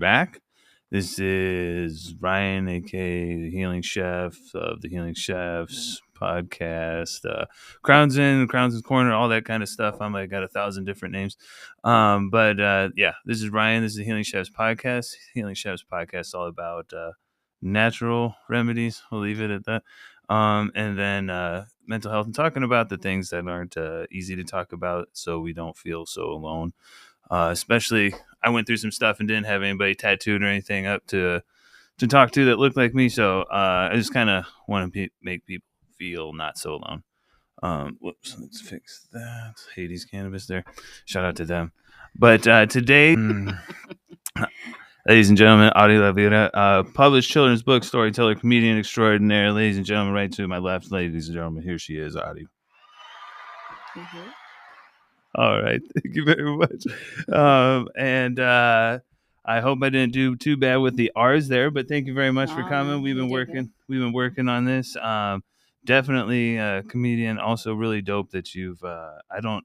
back. This is Ryan, aka the Healing Chef of the Healing Chefs podcast. Crowns in Corner, all that kind of stuff. I'm like got 1,000 different names. But yeah, this is Ryan. This is the Healing Chefs podcast. Healing Chefs podcast is all about natural remedies. We'll leave it at that. And then mental health and talking about the things that aren't easy to talk about so we don't feel so alone. Especially, I went through some stuff and didn't have anybody tattooed or anything up to talk to that looked like me. So I just kind of want to make people feel not so alone. Whoops, let's fix that. Hades Cannabis there. Shout out to them. But today, ladies and gentlemen, AudiLarriva, published children's book, storyteller, comedian extraordinaire. Ladies and gentlemen, right to my left, ladies and gentlemen, here she is, Audi. Mm-hmm. All right, thank you very much. And I hope I didn't do too bad with the R's there, but thank you very much for coming. We've been working on this. Definitely a comedian. Also really dope that you've. I haven't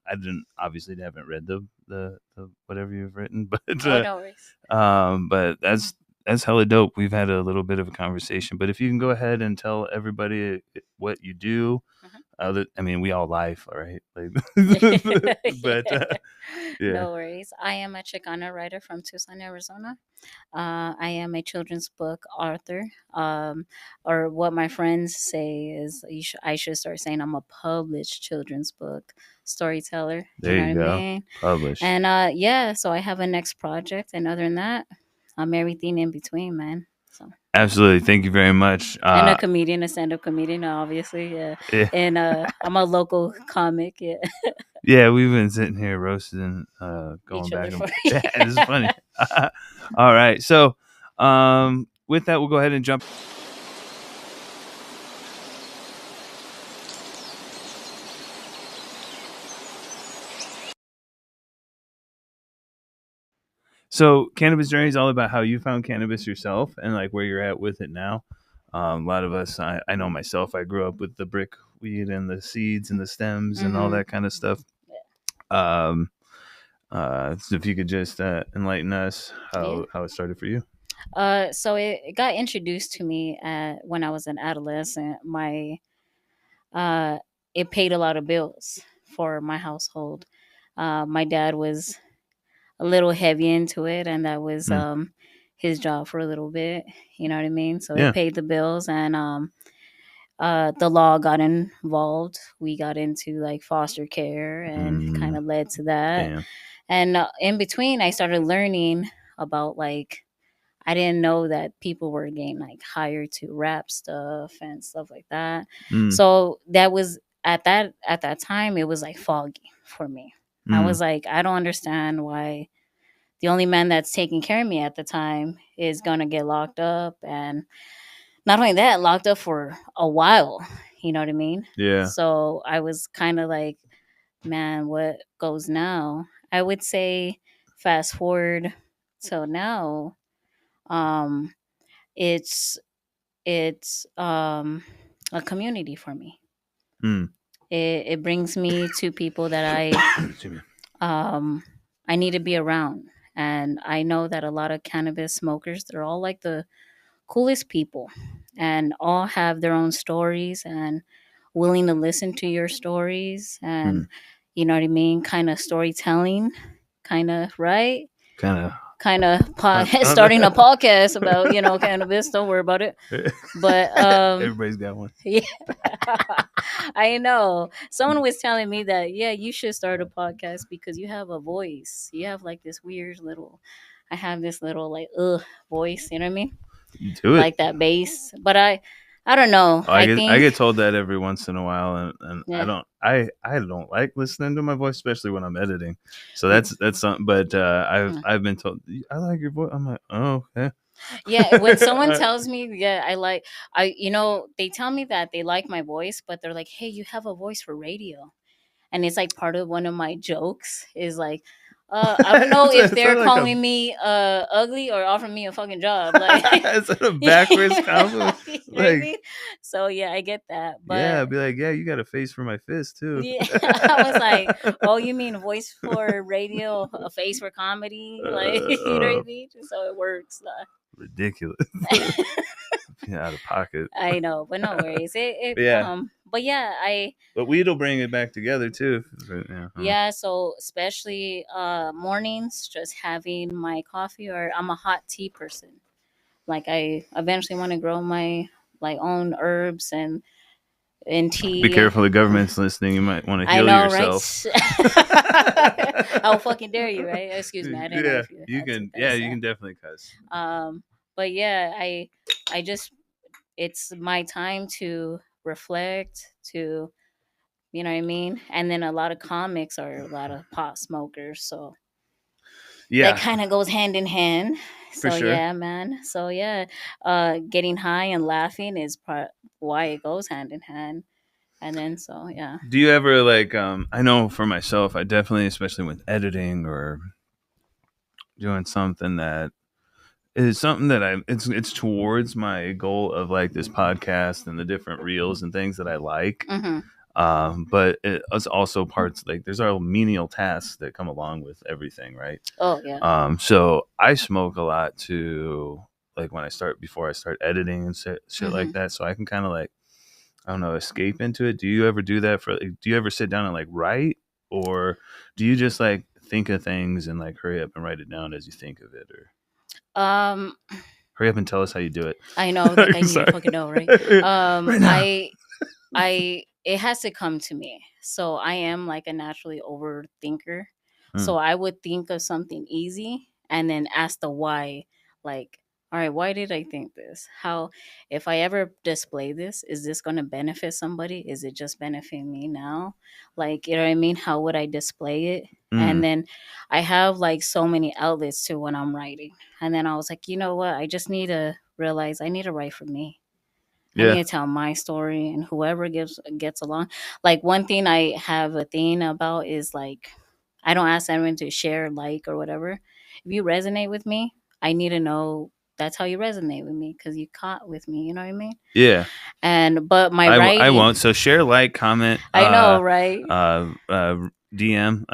read the whatever you've written, but no worries. But that's hella dope. We've had a little bit of a conversation, but if you can go ahead and tell everybody what you do. We all lie, all right? But yeah. No worries. I am a Chicana writer from Tucson, Arizona. I am a children's book author, or what my friends say is I should start saying I'm a published children's book storyteller. There you go. What I mean? Published. And so I have a next project, and other than that, I'm everything in between, man. So. Absolutely. Thank you very much. And a comedian, a stand-up comedian, obviously. Yeah. And I'm a local comic. Yeah. Yeah, we've been sitting here roasting, going back and forth. Yeah, it's funny. All right. So with that, we'll go ahead and jump. So Cannabis Journey is all about how you found cannabis yourself and like where you're at with it now. A lot of us, I know myself, I grew up with the brick weed and the seeds and the stems and all that kind of stuff. So if you could just enlighten us how it started for you. So it got introduced to me when I was an adolescent. It paid a lot of bills for my household. My dad was a little heavy into it, and that was his job for a little bit. You know what I mean? So it paid the bills, and the law got involved. We got into like foster care, and kind of led to that. Damn. And in between, I started learning about like, I didn't know that people were getting like hired to rap stuff and stuff like that. So that was at that time, it was like foggy for me. I was like, I don't understand why the only man that's taking care of me at the time is going to get locked up. And not only that, locked up for a while. You know what I mean? Yeah. So I was kind of like, man, what goes now? I would say fast forward till now, it's a community for me. It brings me to people that I need to be around. And I know that a lot of cannabis smokers, they're all like the coolest people and all have their own stories and willing to listen to your stories and you know what I mean? Kind of storytelling, kind of, right? Kind of starting a podcast about, cannabis. Don't worry about it. But everybody's got one. Yeah. I know. Someone was telling me that, you should start a podcast because you have a voice. You have like this weird little, I have this little like voice, you know what I mean? You do it. Like that bass. But I don't know. I get told that every once in a while, and I don't like listening to my voice, especially when I'm editing. So that's something. But I've been told I like your voice. I'm like, oh, okay. Yeah, when someone tells me, they tell me that they like my voice, but they're like, hey, you have a voice for radio. And it's like part of one of my jokes is like, I don't know if It's they're not like calling me ugly or offering me a fucking job. Like, is that a backwards compliment? you know what I Like, mean? So yeah, I get that, yeah, but I'd be like, yeah, you got a face for my fist too. yeah, I was like, oh, you mean voice for radio, a face for comedy? Like, you know what I uh, mean? So it works. ridiculous. Yeah, out of pocket. I know, but no worries. But yeah, But yeah, but weed will bring it back together too. Yeah, yeah. So especially mornings, just having my coffee, or I'm a hot tea person. Like I eventually want to grow my like own herbs and be tea. careful, the government's listening. You might want to I heal know, right? yourself. How fucking dare you, right? Excuse me, I didn't know Yeah, if you you had to can. Yeah, cuss. you can definitely cuss. But yeah, I just it's my time to reflect, to you know what I mean. And then a lot of comics are a lot of pot smokers, so that Yeah, kind of goes hand in hand. for So sure. yeah, man. So yeah, getting high and laughing is part why it goes hand in hand. And then so yeah. Do you ever like? I know for myself, I definitely, especially with editing or doing something that is something that it's towards my goal of like this podcast and the different reels and things that I like. Mm-hmm. But it's also parts like there's all menial tasks that come along with everything, right? Oh yeah. So I smoke a lot to like when I start before I start editing and shit like Mm-hmm. that, so I can kind of like I don't know escape into it. Do you ever do that for? Do you ever sit down and like write, or do you just like think of things and like hurry up and write it down as you think of it, or Um, hurry up and tell us how you do it? I know, like I need to Sorry. fucking know, right? Right now. I it has to come to me. So I am like a naturally overthinker. Mm, So I would think of something easy and then ask the why. Like, all right, why did I think this? How, if I ever display this, is this going to benefit somebody? Is it just benefiting me now? Like, you know what I mean? How would I display it? And mm, then I have like so many outlets to when I'm writing. And then I was like, you know what? I just need to realize I need to write for me. I yeah. need to tell my story, and whoever gets along. Like one thing I have a thing about is like I don't ask anyone to share, like, or whatever. If you resonate with me, I need to know that's how you resonate with me because you caught with me. You know what I mean? Yeah. And but my I writing, won't. So share, like, comment, I know, right? uh, DM,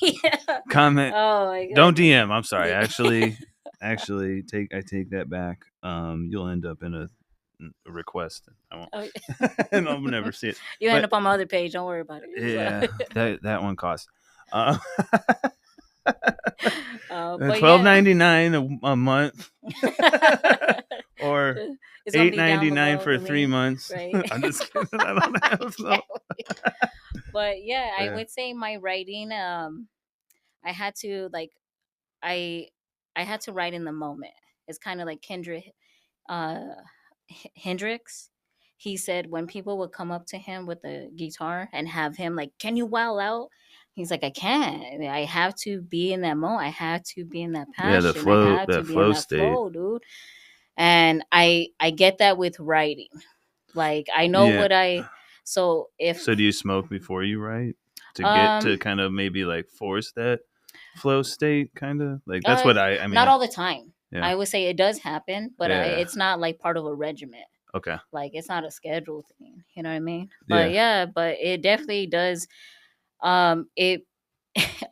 Yeah. comment. Oh my Don't goodness. DM. I'm sorry. Yeah. Actually, I take that back. You'll end up in a request. I won't, Oh, and I'll never see it. you end But up on my other page. Don't worry about it. yeah, that one costs. Uh, But yeah. $12.99 a month, or It's gonna be down $8.99 below for the 3 link, months. right? I'm just kidding. I don't have no. Exactly. But yeah, I Yeah. would say my writing, I had to like I I had to write in the moment. It's kind of like Kendrick uh Hendrix. He said when people would come up to him with the guitar and have him like, "Can you wow out?" He's like, "I can't. I have to be in that moment. I have to be in that Yeah, passion. I have to that be in flow that state. flow, dude." And I get that with writing. Like I know Yeah. what I so if So do you smoke before you write to get to um kind of maybe like force that flow state kind of? Like that's uh what I not mean, all the time. yeah. I would say it does happen, but Yeah. it's not like part of a regiment. Okay. Like it's not a schedule thing. You know what I mean? But Yeah. yeah, but it definitely does. It.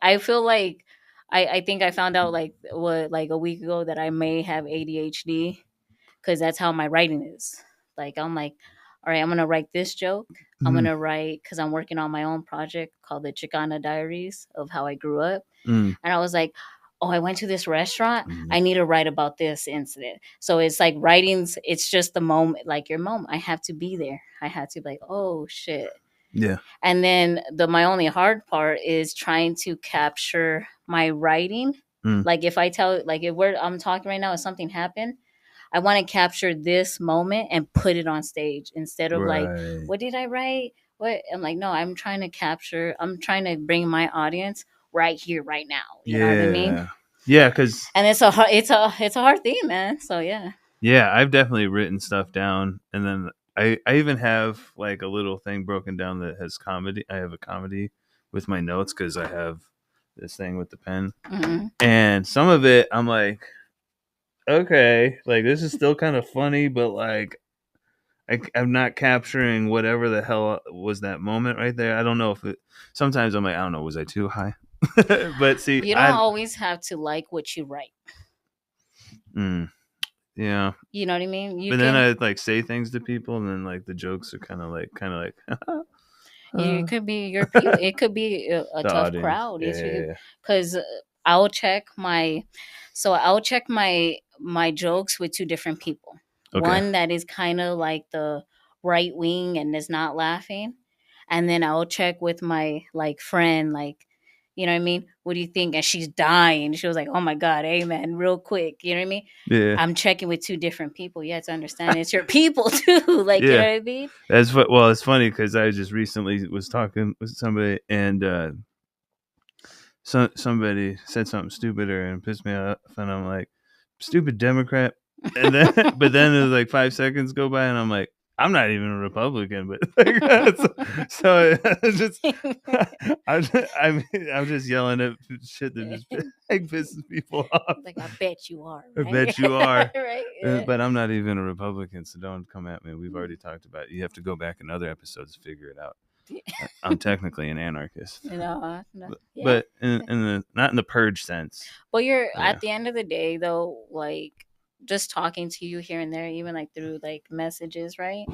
I feel like I think I found out like a week ago that I may have ADHD because that's how my writing is. Like I'm like, all right, I'm gonna write this joke. I'm Mm, gonna write because I'm working on my own project called the Chicana Diaries of how I grew up, mm, and I was like, oh, I went to this restaurant. mm. I need to write about this incident. So it's like writings. It's just the moment, like your moment. I have to be there. I have to be like, oh shit. Yeah. And then my only hard part is trying to capture my writing. Mm. Like if I tell like if I'm talking right now, if something happened, I want to capture this moment and put it on stage instead of like, Right. what did I write? What I'm like, no, I'm trying to bring my audience right here, right now. You know what I mean? Yeah. Yeah, because And it's a hard thing, man. So yeah. yeah, I've definitely written stuff down, and then I even have like a little thing broken down that has comedy. I have a comedy with my notes because I have this thing with the pen, Mm-hmm. and some of it I'm like, okay, like this is still kind of funny, but like I'm not capturing whatever the hell was that moment right there. I don't know if it. Sometimes I'm like, I don't know, was I too high? But see, You don't always have to like what you write. Yeah. You know what I mean? But then I like say things to people, and then like the jokes are kind of like. It could be your people. It could be a tough audience. crowd. Yeah. Because I'll check my jokes with two different people. Okay. One that is kind of like the right wing and is not laughing, and then I'll check with my like friend, like, you know what I mean? What do you think? And she's dying. She was like, "Oh my god, amen!" Real quick, you know what I mean? Yeah. I'm checking with two different people. You have to understand it's your people too. Like, Yeah. you know what I mean? That's what. Well, it's funny because I just recently was talking with somebody, and somebody said something stupider and pissed me off, and I'm like, "Stupid Democrat," and then but then it was like 5 seconds go by, and I'm like, I'm not even a Republican, but like, so just I'm just yelling at shit that just like pisses people off. Like, I bet you are. I Right? bet you are. Right? Yeah. But I'm not even a Republican, so don't come at me. We've already talked about it. You have to go back in other episodes to figure it out. I'm technically an anarchist. No, yeah. But in the not in the purge sense. But you're at the end of the day, though, like just talking to you here and there, even like through like messages, right?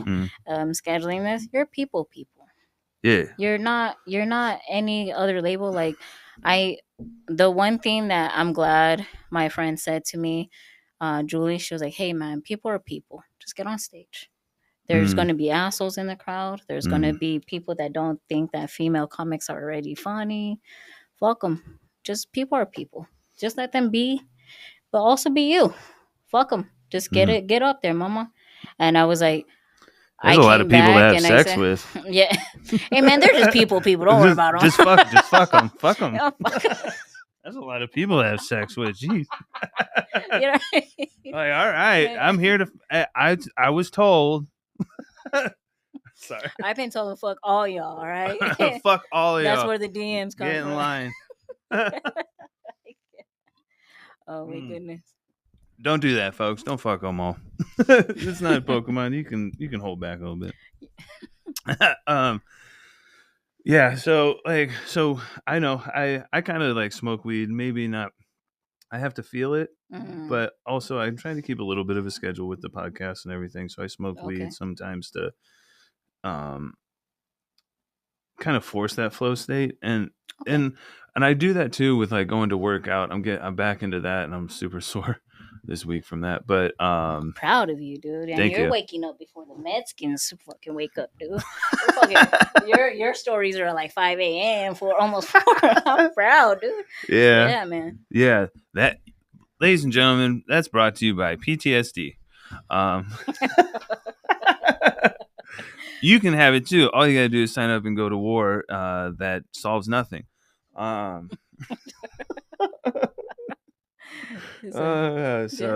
Scheduling this, you're people. Yeah. You're not any other label. Like the one thing that I'm glad my friend said to me, Julie, she was like, "Hey man, people are people. Just get on stage. There's going to be assholes in the crowd. There's going to be people that don't think that female comics are already funny. Fuck them. Just people are people. Just let them be, but also be you. Fuck them. Just get up there, mama." And I was like, there's a lot of people to have sex with. Yeah. Hey man, they're just people. Don't worry about them. Just fuck them. Fuck them. That's a lot of people to have sex with. Jeez. You know? Like, all right, I'm here to. I was told. Sorry. I've been told to fuck all y'all. All right. Fuck all y'all. That's where the DMs come from. Get in line. Oh my goodness. Don't do that, folks. Don't fuck them all. It's not Pokemon. You can hold back a little bit. Yeah. So I know I kind of like smoke weed. Maybe not. I have to feel it, but also I'm trying to keep a little bit of a schedule with the podcast and everything. So I smoke weed sometimes to, kind of force that flow state, and I do that too with like going to work out. I'm back into that, and I'm super sore this week from that. But proud of you, dude. And you're waking up before the Mexicans fucking wake up, dude. Your stories are like 5 a.m. for almost 4. I'm proud, dude. Yeah, man. Yeah, that, ladies and gentlemen, that's brought to you by PTSD. You can have it too. All you gotta do is sign up and go to war. That solves nothing. So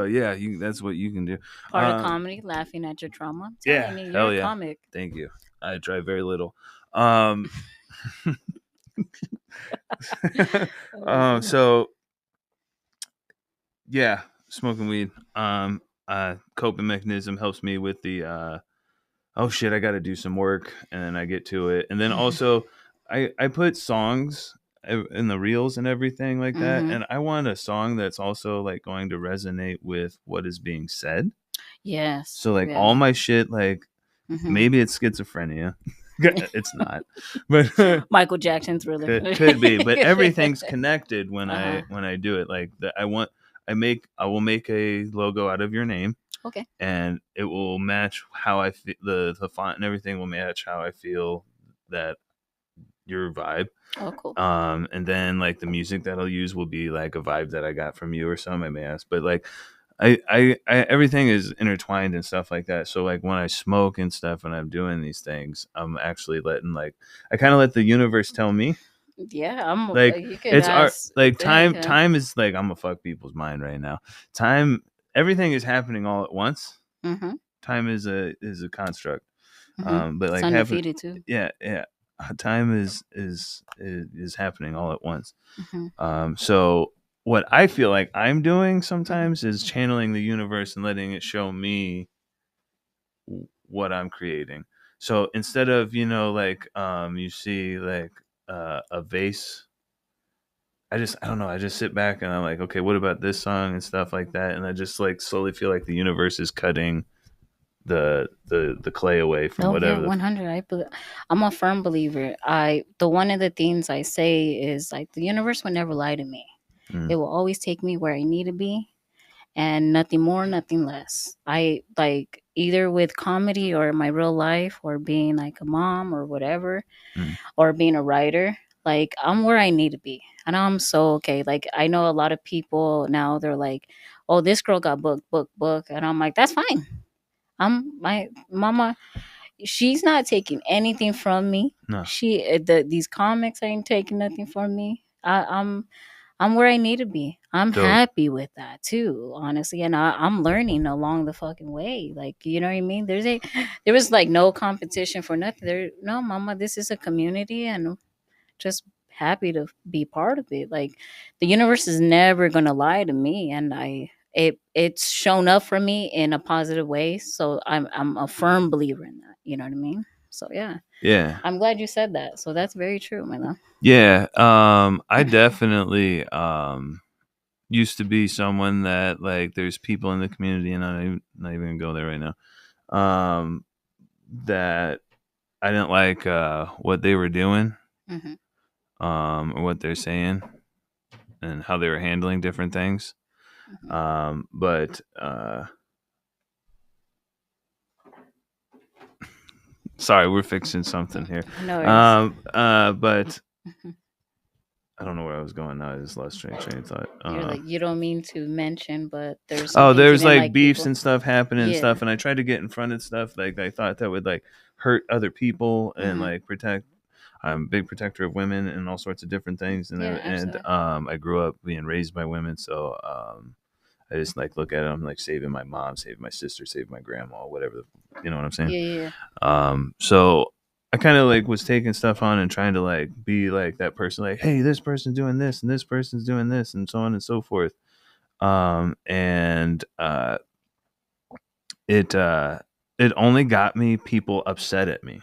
yeah, that's what you can do. Part of comedy, laughing at your trauma. Yeah, you're a comic. Thank you. I try very little. So yeah, smoking weed. Coping mechanism helps me with the oh shit, I got to do some work, and then I get to it, and then also I put songs in the reels and everything like that, and I want a song that's also like going to resonate with what is being said. Yes. So like all my shit, like maybe it's schizophrenia. It's not, but Michael Jackson Thriller could be, but everything's connected when I do it. Like I will make a logo out of your name. Okay. And it will match how I feel. The font and everything will match how I feel that your vibe. Oh, cool. And then like the music that I'll use will be like a vibe that I got from you or something, I may ask. But like I everything is intertwined and stuff like that. So like when I smoke and stuff and I'm doing these things, I'm actually letting I kind of let the universe tell me. Yeah, I'm like it's art. Like time is like I'm gonna fuck people's mind right now. Everything is happening all at once. Time is a construct. But like it's undefeated too. Yeah. time is happening all at once. Mm-hmm. So what I feel like I'm doing Mm-hmm. sometimes is channeling the universe and letting it show me what I'm creating. So instead of, like, you see like a vase, I don't know, I just sit back and I'm like, okay, what about this song and stuff like that, and I just like slowly feel like the universe is cutting the clay away from Oh yeah, whatever 100. I'm a firm believer. The one of the things I say is like the universe will never lie to me. mm, It will always take me where I need to be, and nothing more, nothing less. I like either with comedy or my real life or being like a mom or whatever mm, or being a writer. Like I'm where I need to be, and I'm so okay. Like I know a lot of people now. They're like, "Oh, this girl got book," and I'm like, "That's fine." My mama, she's not taking anything from me. no, These comics ain't taking nothing from me. I'm where I need to be. I'm dope. happy with that too, honestly, and I'm learning along the fucking way. Like you know what I mean? There was like no competition for nothing. No, mama, this is a community, and just happy to be part of it. Like the universe is never gonna lie to me, and it's shown up for me in a positive way. So I'm a firm believer in that. You know what I mean? So yeah, Yeah. I'm glad you said that. So that's very true, my love. Yeah, I definitely used to be someone that, like, there's people in the community, and I'm not even gonna go there right now. That I didn't like what they were doing, Hmm. or what they're saying, and how they were handling different things. Hmm. But sorry, we're fixing something here. No worries. But Mhm. I don't know where I was going now. I just lost train of thought. You're like you don't mean to mention, but there's some Oh, things you there's didn't like like beefs people. and stuff happening and Yeah. stuff, and I tried to get in front of stuff. Like I thought that would like hurt other people and Hmm. like protect. I'm a big protector of women and all sorts of different things, and Yeah, absolutely. I grew up being raised by women, so I just like look at it. I'm like saving my mom, saving my sister, saving my grandma, whatever. You know what I'm saying? Yeah, yeah, So I kind of like was taking stuff on and trying to like be like that person, like, hey, this person's doing this and this person's doing this and so on and so forth. And it it only got me people upset at me.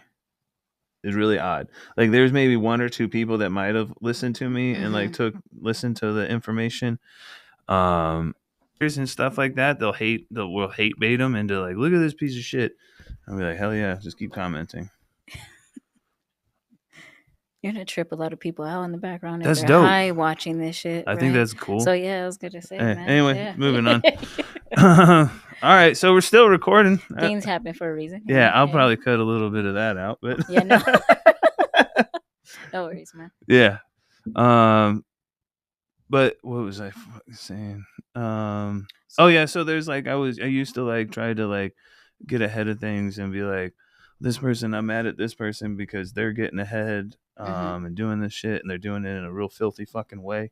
It's really odd. Like there's maybe one or two people that might have listened to me yeah. and like Hmm. listened to the information. Um and stuff like that. Will hate bait them into like, look at this piece of shit. I'll be like, hell yeah, just keep commenting. You're gonna trip a lot of people out in the background if That's they're dope. high watching this shit, I think right? that's So cool. yeah, I was gonna say, man, Anyway, yeah. moving on. All right, so we're still recording. Things happen for a reason. Yeah, Yeah, I'll yeah. probably cut a little bit of that out, but Yeah, no. No worries, man. yeah. Um, but what was I saying? Oh So yeah, so there's like I used to like try to like get ahead of things and be like, this person, I'm mad at this person because they're getting ahead mhm. and doing this shit, and they're doing it in a real filthy fucking way.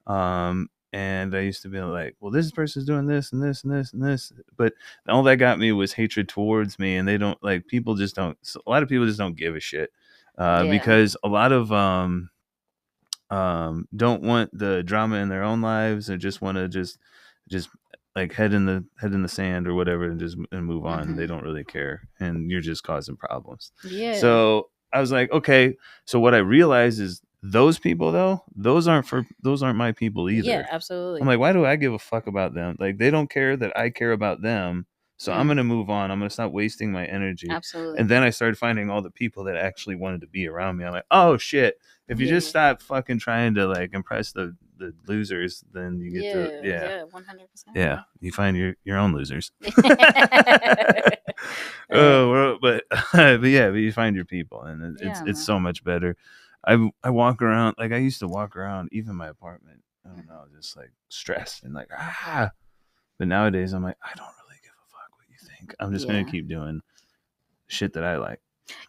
And I used to be like, well, this person's doing this and this and this and this, but all that got me was hatred towards me, and they don't like people just don't. A lot of people just don't give a shit Yeah. because a lot of don't want the drama in their own lives, or just want to just like head in the sand or whatever, and just and move on. They Mhm. don't really care, and you're just causing problems. Yeah. So I was like, okay. So what I realized is those people though, those aren't my people Yeah, either. I'm absolutely. like, why do I give a fuck about them? Like they don't care that I care about them. So I'm Mm, gonna move on. I'm gonna stop wasting my energy. absolutely. And then I started finding all the people that actually wanted to be around me. I'm like, oh shit. If you Yeah, just yeah. stop fucking trying to like impress the losers, then you get to Yeah, yeah. yeah, 100%, Yeah. man. You find your own losers. Oh, Right. well, but yeah, but you find your people, and Yeah, it's man. so much better. I walk around like I used to walk around, even my apartment. I don't know, just like stressed and like ah. But nowadays, I'm like, I don't really give a fuck what you think. I'm just gonna Yeah. keep doing shit that I like.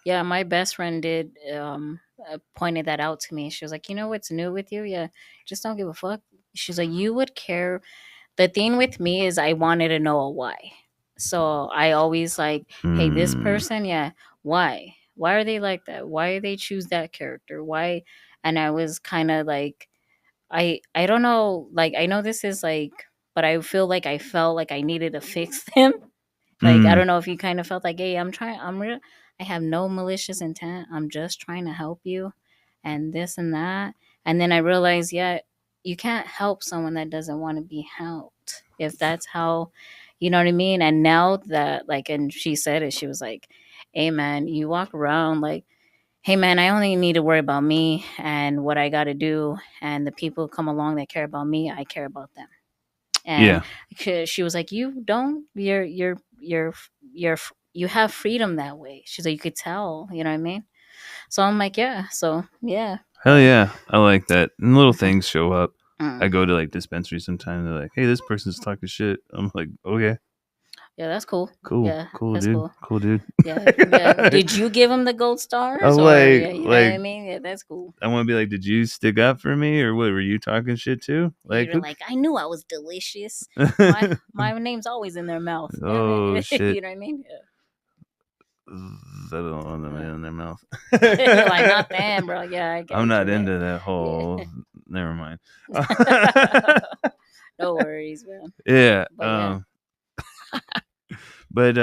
Yeah, my best friend did pointed that out to me. She was like, "You know what's new with you? Yeah, just don't give a fuck." She's like, "You would care." The thing with me is I wanted to know a why. So I always like, "Hey, this Hmm. person, yeah, why? Why are they like that? Why do they choose that character? Why? And I was kind of like, I don't know, like I know this is like, but I feel like I felt like I needed to fix them. Like I Mm. don't know if you kind of felt like, hey, I'm real. I have no malicious intent. I'm just trying to help you, and this and that. And then I realized, yeah, you can't help someone that doesn't want to be helped. If that's how, you know what I mean. And now that like, and she said it, she was like, hey man, you walk around like, hey man, I only need to worry about me and what I got to do, and the people who come along that care about me, I care about them. And Yeah. she was like, you don't, you're you have freedom that way. She's like, you could tell, you know what I mean. So I'm like, yeah, so yeah, Hell yeah. I like that. And little things show up. mm. I go to like dispensaries sometimes. They're like, hey, this person's talking shit. I'm like, okay, Yeah, that's cool. cool, Yeah, cool, that's dude. cool. Cool, dude. Yeah, yeah. Did you give him the gold stars, I'm or yeah, you know what I like, mean? Yeah, that's cool. I want to be like, did you stick up for me or what? Were you talking shit too? Like, You're who? like, I knew I was delicious. My name's always in their mouth. Damn Oh, it. shit. You know what I mean? Yeah. I don't want them in their mouth. You're like, not them, bro. Yeah, I I'm got not you, man. into that Yeah. whole. Never mind. No worries, man. Yeah. But yeah. But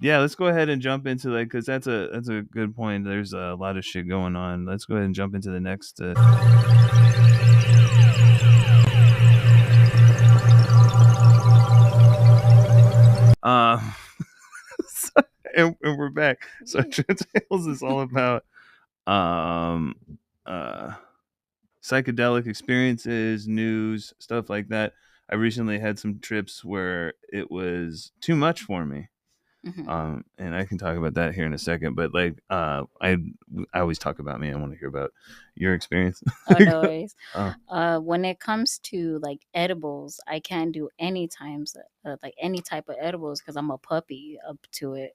yeah, let's go ahead and jump into like, because that's a good point. There's a lot of shit going on. Let's go ahead and jump into the next. Um, and we're back. So Tales is all about um uh psychedelic experiences, news, stuff like that. I recently had some trips where it was too much for me. Mm-hmm. And I can talk about that here in a second. But like, I always talk about me. I want to hear about your experience. Oh, no worries. Oh, When it comes to like edibles, I can't do any times like any type of edibles because I'm a puppy up to it.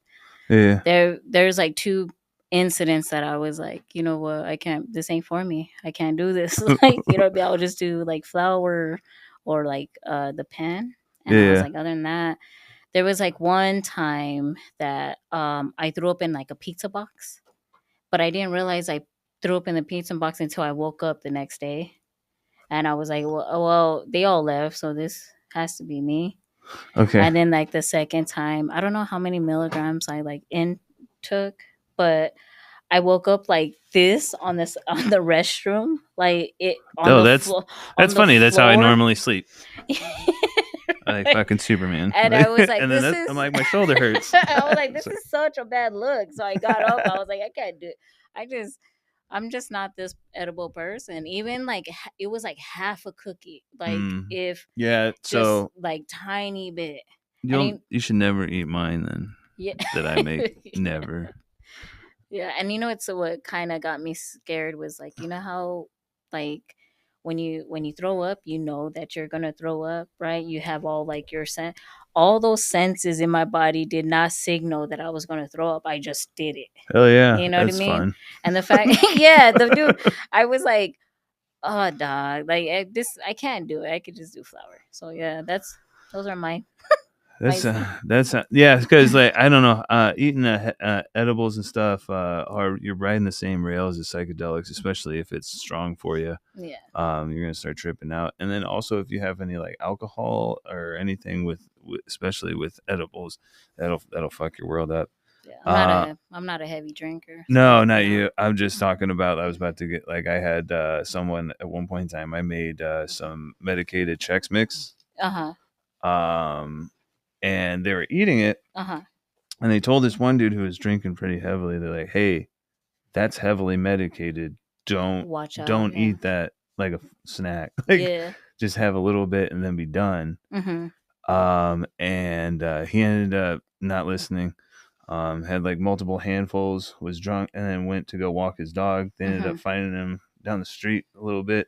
yeah. There's like two incidents that I was like, you know what, I can't. This ain't for me. I can't do this. Like, you know, I'll just do like flower or like the pen. And I was Yeah. like, other than that, there was like one time that I threw up in like a pizza box, but I didn't realize I threw up in the pizza box until I woke up the next day. And I was like, well, they all left, so this has to be me. Okay. And then like the second time, I don't know how many milligrams I like in took, but I woke up like this on this on the restroom, like it on Oh, the that's floor that's on the funny. That's how I floor. normally sleep. Like fucking Superman. And I was like, And then this is I'm like, my shoulder hurts. I was like, this So- is such a bad look. So I got up. I was like, I can't do it. I'm just not this edible person. Even like it was like half a cookie, like if yeah. just So like tiny bit. I mean, you should never eat mine then. yeah, That I make. Never. yeah. And you know, it's what kind of got me scared was like, you know how like when you throw up, you know that you're gonna throw up, right? You have all like your scent, all those senses in my body did not signal that I was gonna throw up. I just did it. Hell yeah, You know what I that's mean? fun. And the fact, yeah, the dude, I was like, oh, dog, like this, I can't do it. I could just do flour. So yeah, those are my That's my. yeah, because like I don't know, eating edibles and stuff are you're riding the same rails as psychedelics, especially if it's strong for you. Yeah. You're gonna start tripping out, and then also if you have any like alcohol or anything with especially with edibles, that'll fuck your world up. Yeah, Uh, I'm not a heavy drinker. So no, not no. you. I'm just talking about. I was about to get like I had someone at one point in time. I made some medicated Chex Mix. Um, and they were eating it, and they told this one dude who was drinking pretty heavily. They're like, "Hey, that's heavily medicated. Watch out. Don't Yeah. eat that like a snack. Like, Yeah. just have a little bit and then be done." And he ended up not listening. Had like multiple handfuls, was drunk, and then went to go walk his dog. They ended up finding him down the street a little bit,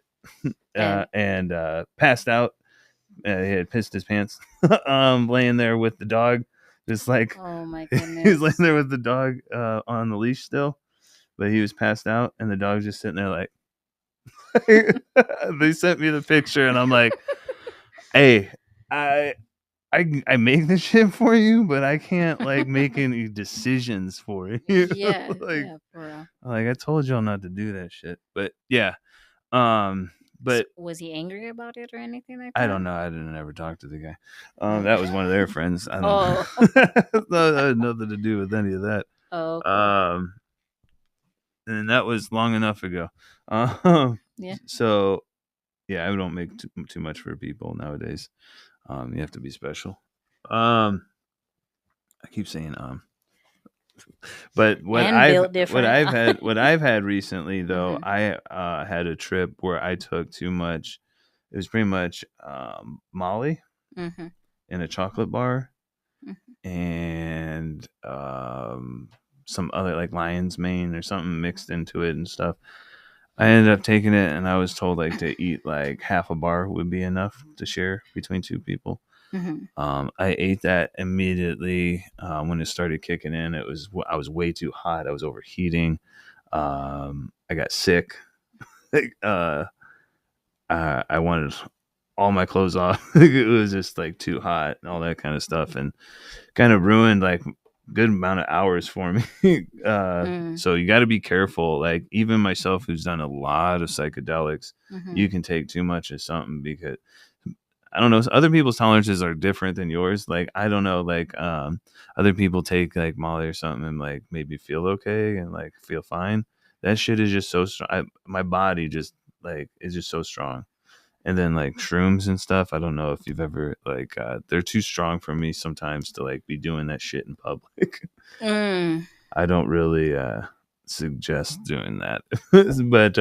and passed out. He had pissed his pants, laying there with the dog, just like, oh my he goodness, was laying there with the dog on the leash still, but he was passed out, and the dog was just sitting there like. They sent me the picture, and I'm like, "Hey, I I make the shit for you, but I can't like make any decisions for you. Yeah, like yeah, for real. like I told y'all not to do that shit. But yeah. Um So but was he angry about it or anything like I that? don't know. I didn't ever talk to the guy. Oh. That was one of their friends. I don't know. Oh. That had nothing to do with any of that. Oh, okay. Um and that was long enough ago. Um Yeah. so yeah, I don't make too much for people nowadays. You have to be special. I keep saying but And built different. what I've had recently though, Mhm. I had a trip where I took too much. It was pretty much Molly Mhm. in a chocolate bar Mhm. and some other like lion's mane or something mixed into it and stuff. I ended up taking it and I was told like to eat like half a bar would be enough to share between two people. Mhm. I ate that immediately when it started kicking in. I was way too hot. I was overheating. I got sick. uh, I wanted all my clothes off. It was just like too hot and all that kind of stuff, and kind of ruined like good amount of hours for me. Mm. So you got to be careful. Like even myself, who's done a lot of psychedelics, Mhm. you can take too much of something because I don't know. Other people's tolerances are different than yours. Like I don't know. Like other people take like Molly or something and like maybe feel okay and like feel fine. That shit is just so strong. My body just like is just so strong. And then like shrooms and stuff. I don't know if you've ever like they're too strong for me sometimes to like be doing that shit in public. Mm. I don't really suggest doing that. But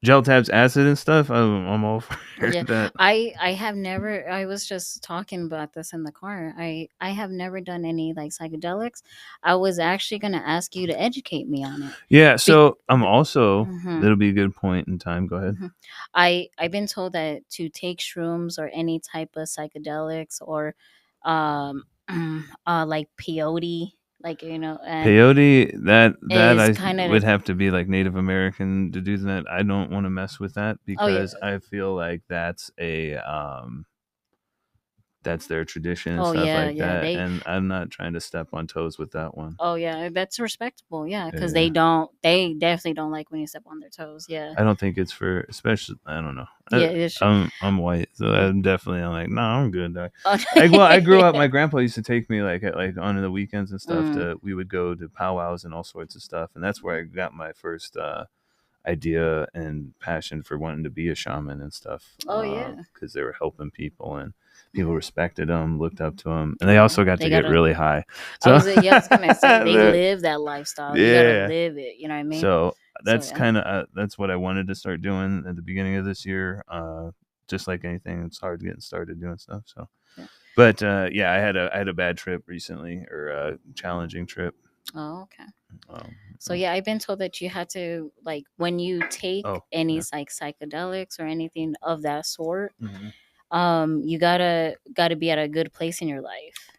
gel tabs, acid and stuff. I'm all for Yeah. that. I have never, I was just talking about this in the car. I have never done any like psychedelics. I was actually going to ask you to educate me on it. Yeah, Be- so I'm also Mhm. that'll be a good point in time. Go ahead. Mhm. I've been told that to take shrooms or any type of psychedelics or um like peyote, like and Peyote, that is I kind would of. have to be like Native American to do that. I don't want to mess with that Oh yeah. because I feel like that's their tradition and Oh stuff yeah, like yeah. that, They. and I'm not trying to step on toes with that one. Oh yeah, that's respectable. Yeah, because they Yeah. don't. They definitely don't like when you step on their toes. Yeah. I don't think it's for especially. I don't know. Yeah. It's. I'm white, so I'm definitely. I'm like, no, I'm good. Oh, I grew up. yeah. My grandpa used to take me like on the weekends and stuff. Mm. We would go to powwows and all sorts of stuff, and that's where I got my first idea and passion for wanting to be a shaman and stuff. Oh yeah. Because they were helping people and people respected them, looked up to them, and they Yeah. also got They to get gotta. really high. I So was. Yeah. I was gonna say they live that lifestyle. You gotta yeah. live it. You know what I mean? So So that's yeah. kind of that's what I wanted to start doing at the beginning of this year. Just like anything, it's hard getting started doing stuff. So, Yeah. but yeah, I had a bad trip recently or a challenging trip. Oh okay. Um, So yeah, I've been told that you had to like when you take oh any yeah. like psychedelics or anything of that sort, Mm-hmm. you gotta be at a good place in your life.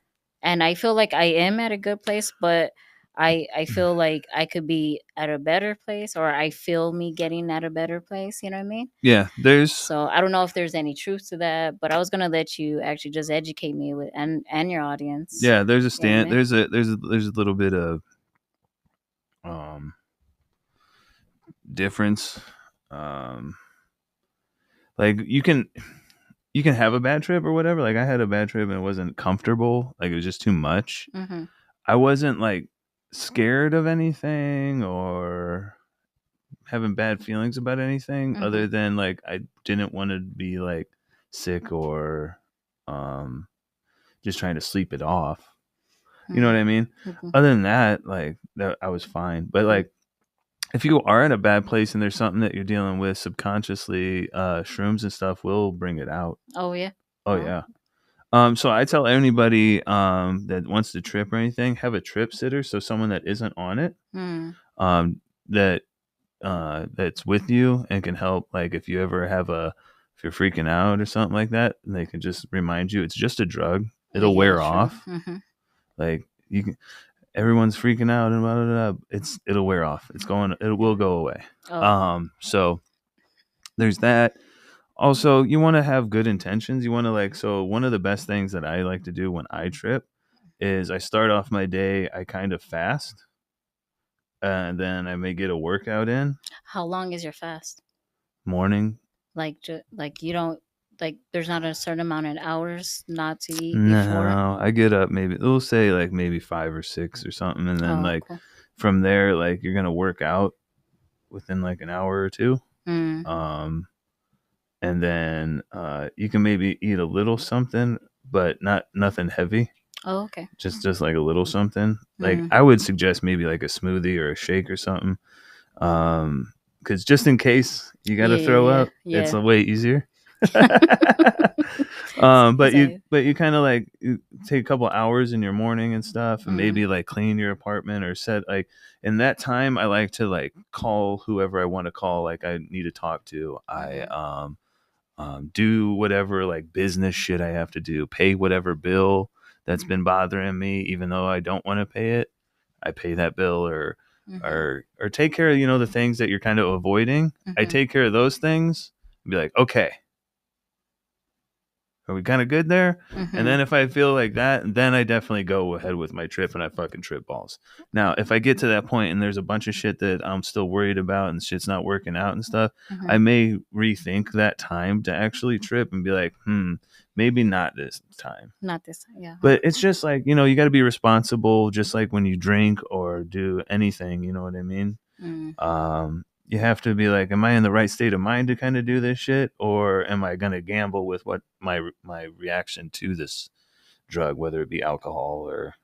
And I feel like I am at a good place, but I feel like I could be at a better place, or I feel me getting at a better place. You know what I mean? Yeah, there's So I don't know if there's any truth to that, but I was gonna let you actually just educate me with and your audience. there's a You know what I stand mean? there's a little bit of um difference. Um, like you can have a bad trip or whatever. Like I had a bad trip and it wasn't comfortable. Like it was just too much. Mm-hmm. I wasn't like scared of anything or having bad feelings about anything Mm-hmm. other than like I didn't want to be like sick or um just trying to sleep it off. You know what I mean? Mm-hmm. Other than that, like that I was fine. But like if you are in a bad place and there's something that you're dealing with subconsciously, shrooms and stuff will bring it out. Oh yeah. Oh Oh. yeah. So I tell anybody that wants to trip or anything, have a trip sitter, so someone that isn't on it, Mm. um, that that's with you and can help. Like if you ever have if you're freaking out or something like that, and they can just remind you it's just a drug. It'll Yeah, wear true. off. Mm-hmm. Like you can, everyone's freaking out and blah, blah, blah. It'll wear off. It will go away. Oh. So there's that. Also, you want to have good intentions. You want to like, so one of the best things that I like to do when I trip is I start off my day, I kind of fast, and then I may get a workout in. How long is your fast? Morning. Like, like you don't like. There's not a certain amount of hours not to eat before. No, I get up maybe, it'll say like maybe 5 or 6 or something. And then Oh, like cool. from there, like you're going to work out within like an hour or two. Mm. Um, and then you can maybe eat a little something, but nothing heavy. Oh, okay. Just like a little something. Like Mm. I would suggest maybe like a smoothie or a shake or something. Because just in case you got to Yeah, throw yeah, up, it's yeah. a way easier. But Sounds you like. kind of like you take a couple hours in your morning and stuff, and Mm. maybe like clean your apartment or set like in that time. I like to like call whoever I want to call. Like I need to talk to. I Mm-hmm. do whatever like business shit I have to do. Pay whatever bill that's been bothering me, even though I don't want to pay it. I pay that bill, or Mm-hmm. or take care of the things that you're kind of avoiding. I Mm-hmm. take care of those things and be like, okay, are we kind of good there? And Mm-hmm. then if I feel like that, then I definitely go ahead with my trip and I fucking trip balls. Now, if I get to that point and there's a bunch of shit that I'm still worried about and shit's not working out and stuff, Mm-hmm. I may rethink that time to actually trip and be like, maybe not this time. Not this time. Yeah. But it's just like, you got to be responsible, just like when you drink or do anything, you know what I mean? Mm. You have to be like, am I in the right state of mind to kind of do this shit, or am I going to gamble with what my reaction to this drug, whether it be alcohol or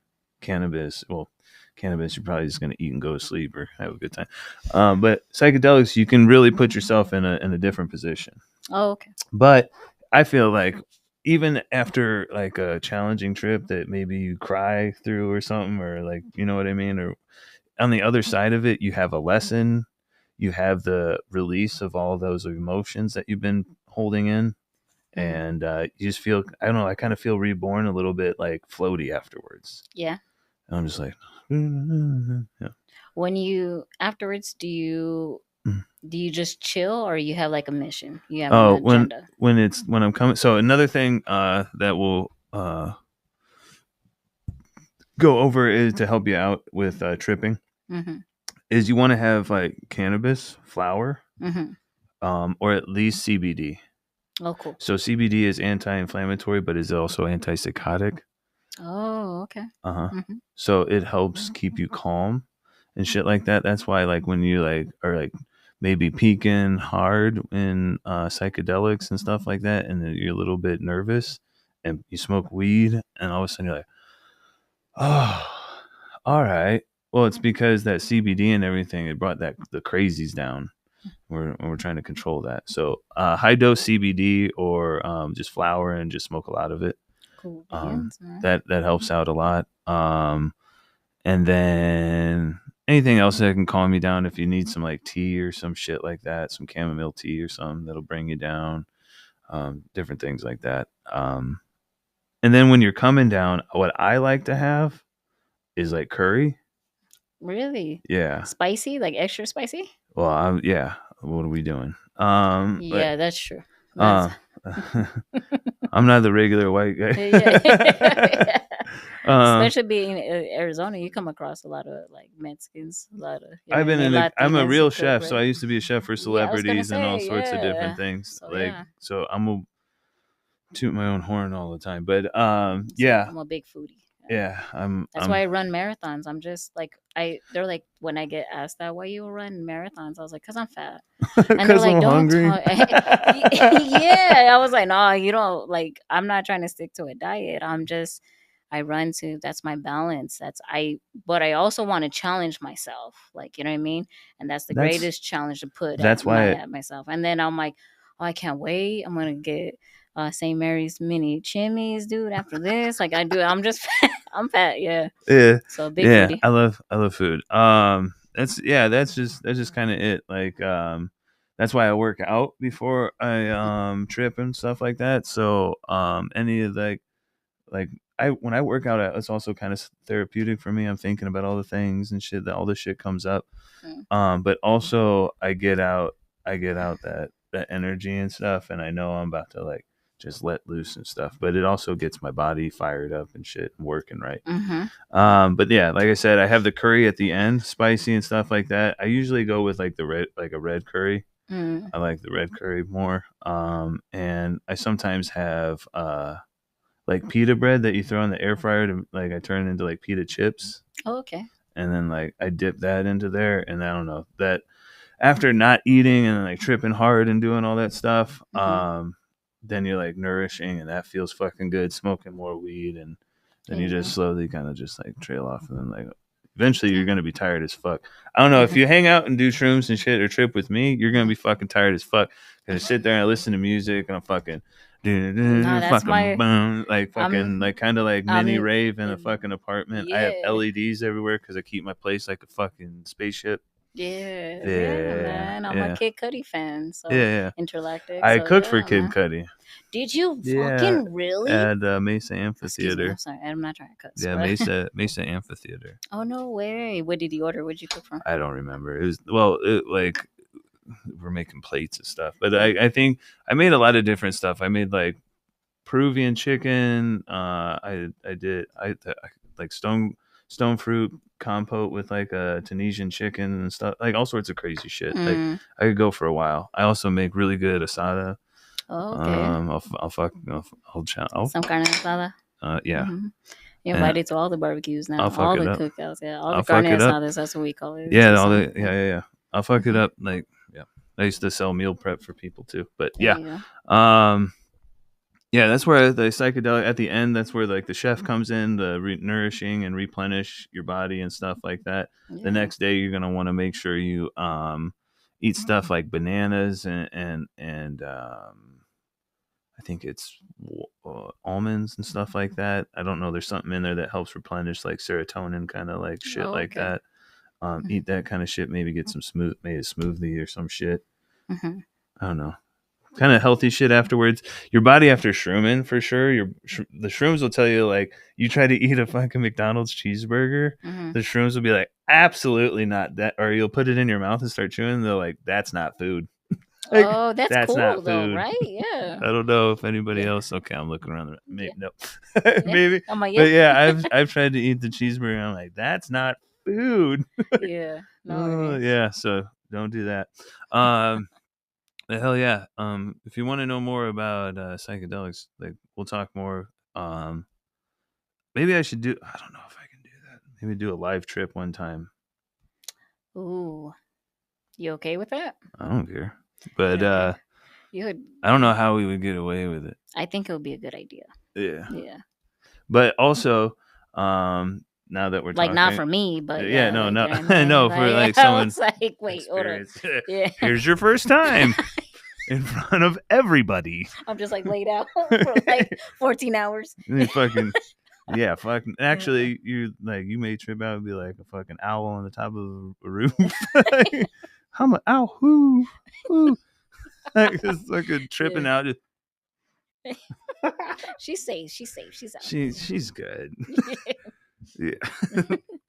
cannabis? Well, cannabis, you're probably just going to eat and go to sleep or have a good time. But psychedelics, you can really put yourself in a different position. Oh, okay. But I feel like even after like a challenging trip that maybe you cry through or something, or like, you know what I mean? Or on the other side of it, you have a lesson, you have the release of all those emotions that you've been holding in. Mm. And you just feel, I don't know, I kind of feel reborn a little bit like floaty afterwards. Yeah. And I'm just like, yeah. When you afterwards, do you just chill, or you have like a mission? You have an Oh, agenda? when I'm coming. So another thing that will go over is to help you out with tripping Mm-hmm. is you want to have like cannabis flower, Mm-hmm. or at least CBD. Oh, cool. So CBD is anti-inflammatory, but is also antipsychotic. Oh, okay. Uh-huh. Mm-hmm. So it helps keep you calm and shit like that. That's why like when you like are like maybe peaking hard in psychedelics and stuff like that, and then you're a little bit nervous and you smoke weed, and all of a sudden you're like, oh, all right. Well, it's because that CBD and everything, it brought the crazies down. We're trying to control that. So high dose CBD, or just flower and just smoke a lot of it. Cool beans, man. That helps out a lot. And then anything else that can calm you down, if you need some like tea or some shit like that, some chamomile tea or something that'll bring you down. Different things like that. And then when you're coming down, what I like to have is like curry. Really? Yeah. Spicy? Like extra spicy? Well, yeah. What are we doing? But Yeah, that's true. That's uh, I'm not the regular white guy. yeah. uh, Especially being in Arizona, you come across a lot of like Mexicans, a lot of I've been I'm a Latinas who real cook, chef, so I right? used to be a chef for Yeah, I was gonna celebrities and all say, sorts of different yeah. things. So Like, yeah, so I'm a toot my own horn all the time. But so yeah, I'm a big foodie. yeah, That's why I run marathons. I'm just like they're like when I get asked that why you run marathons, I was like, cause I'm fat, and they're because like, I'm don't hungry. talk. Yeah, I was like, no, you don't like. I'm not trying to stick to a diet. I run to that's my balance. But I also want to challenge myself, like you know what I mean. And that's the That's greatest challenge to put that's why at myself. And then I'm like, oh, I can't wait. I'm gonna get St. Mary's mini chimneys, dude. After this, like I'm just I'm fat, yeah. yeah, So big yeah. foodie. I love food. That's just kind of it. Like that's why I work out before I trip and stuff like that. So any of like I when I work out, it's also kind of therapeutic for me. I'm thinking about all the things and shit that all this shit comes up. Mm. But also I get out that that energy and stuff, and I know I'm about to like just let loose and stuff. But it also gets my body fired up and shit and working right. But yeah, like I said, I have the curry at the end, spicy and stuff like that. I usually go with like a red curry. I like the red curry more. And I sometimes have like pita bread that you throw in the air fryer to like I turn it into like pita chips. Oh, okay. And then like I dip that into there, and I don't know that after not eating and like tripping hard and doing all that stuff, then you're like nourishing, and that feels fucking good. Smoking more weed, and then you just slowly kind of just like trail off, and then like eventually you're gonna be tired as fuck. I don't know if you hang out and do shrooms and shit or trip with me, you're gonna be fucking tired as fuck. Cause I sit there and I listen to music and I'm fucking. No, that's fucking boom, like fucking like kind of like mini rave in a fucking apartment. I have Yeah. LEDs everywhere because I keep my place like a fucking spaceship. Yeah, Yeah, man. I'm a Kid Cudi fan, so yeah. Intergalactic. I So cooked for yeah, Kid man. Cudi. Did you Yeah, fucking really? at Mesa Excuse me, Amphitheater. I'm sorry. I'm not trying to cuss. Yeah, but- Mesa Amphitheater. Oh no way! What did you order? What did you cook from? I don't remember. It was like we're making plates and stuff, but I think I made a lot of different stuff. I made like Peruvian chicken. I like stone fruit compote with like a Tunisian chicken and stuff, like all sorts of crazy shit. Like I could go for a while. I also make really good asada. Oh, okay. I'll Some carne asada. Yeah. You're invited to all the barbecues now. I'll fuck All it the up. cookouts. Yeah, all I'll the carne fuck it up. asadas. That's what we call it. Yeah, Tucson. yeah. I'll fuck it up. Like, yeah. I used to sell meal prep for people too, but There yeah. you go. Yeah, that's where the psychedelic at the end. That's where like the chef comes in, the nourishing and replenish your body and stuff like that. Yeah. The next day, you're gonna want to make sure you eat stuff like bananas and I think it's almonds and stuff like that. I don't know. There's something in there that helps replenish like serotonin, kind of like shit like that. Eat that kind of shit. Maybe get some made a smoothie or some shit. I don't know. Kind of healthy shit afterwards. Your body after shrooming for sure. The shrooms will tell you like you try to eat a fucking McDonald's cheeseburger. The shrooms will be like absolutely not that, or you'll put it in your mouth and start chewing. And they're like that's not food. Like, oh, that's cool not though, food. Right? Yeah. I don't know if anybody else. Okay, I'm looking around. Maybe no. Maybe. I'm like, but yeah, I've tried to eat the cheeseburger. And I'm like that's not food. Yeah. No. Yeah. So don't do that. The hell yeah. If you want to know more about psychedelics, like we'll talk more. Maybe I should do. I don't know if I can do that. Maybe do a live trip one time. Ooh, you okay with that? I don't care, but you would. I don't know how we would get away with it. I think it would be a good idea. Yeah. Yeah. But also, now that we're like talking, not for me, but yeah, no, like, no, no, for like someone. Like, wait, hold on. Yeah. Here's your first time in front of everybody. I'm just like laid out for like 14 hours. Fucking yeah, fucking. Actually, you may trip out and be like a fucking owl on the top of a roof. I'm an owl. Whoo. Like just fucking tripping out. Just... She's safe. She's out. She's good. Yeah.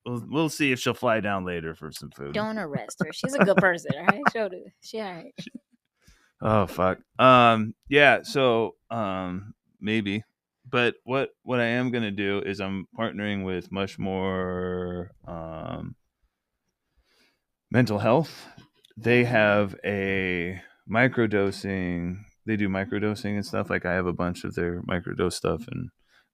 We'll see if she'll fly down later for some food. Don't arrest her. She's a good person, all right? Show her. She all right. Oh fuck. Yeah, so maybe. But what I am gonna do is I'm partnering with much more mental health. They have a microdosing. They do microdosing and stuff. Like I have a bunch of their microdose stuff and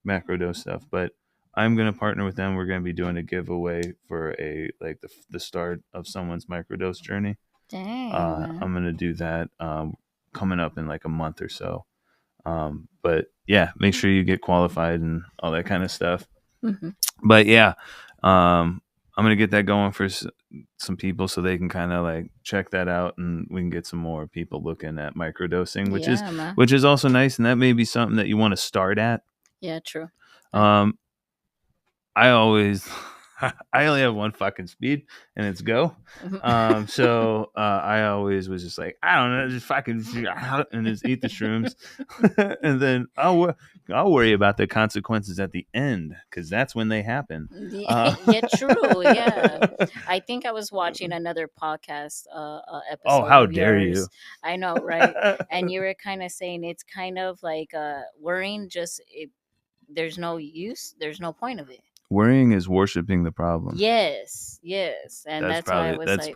macrodose stuff, but I'm gonna partner with them. We're gonna be doing a giveaway for the start of someone's microdose journey. Dang. I'm gonna do that coming up in like a month or so. But yeah, make sure you get qualified and all that kind of stuff. But yeah, I'm gonna get that going for some people so they can kind of like check that out, and we can get some more people looking at microdosing, which is also nice, and that may be something that you want to start at. Yeah, true. I always I only have one fucking speed, and it's go. So I always was just like, I don't know, just fucking and just eat the shrooms, and then I'll worry about the consequences at the end because that's when they happen. Yeah, true. Yeah, I think I was watching another podcast Oh, episode how of dare you! yours. I know, right? And you were kind of saying it's kind of like worrying. Just there's no use. There's no point of it. Worrying is worshiping the problem. Yes, yes, and that's why I was like, That's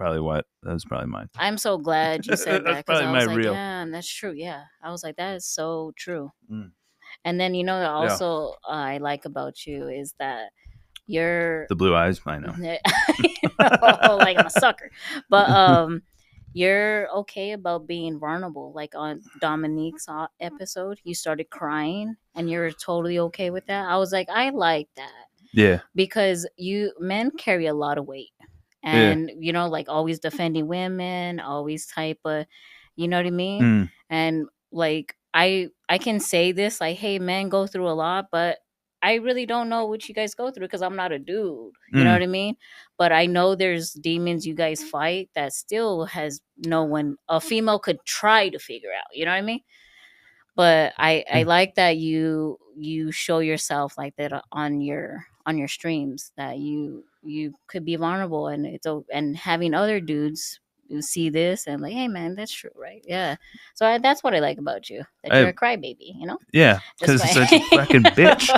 probably mine. I'm so glad you said that That's because probably I my was like, real. yeah, and that's true. Yeah, I was like, that is so true. Mm. And then Yeah, also I like about you is that you're the blue eyes. I know. like I'm a sucker, but you're okay about being vulnerable. Like on Dominique's episode, you started crying, and you're totally okay with that. I was like, I like that Yeah, because you men carry a lot of weight, yeah. and like always defending women, always type of, you know what I mean. Mm. And like I can say this like, hey, men go through a lot, but I really don't know what you guys go through because I'm not a dude, you know Mm. what I mean. But I know there's demons you guys fight that still has no one, a female could try to figure out, you know what I mean. But I Mm. like that you show yourself like that on your streams, that you could be vulnerable, and and having other dudes who see this and like, hey man, that's true, right? Yeah. So that's what I like about you, that you're I, a crybaby, yeah, just because by it's such a fucking bitch.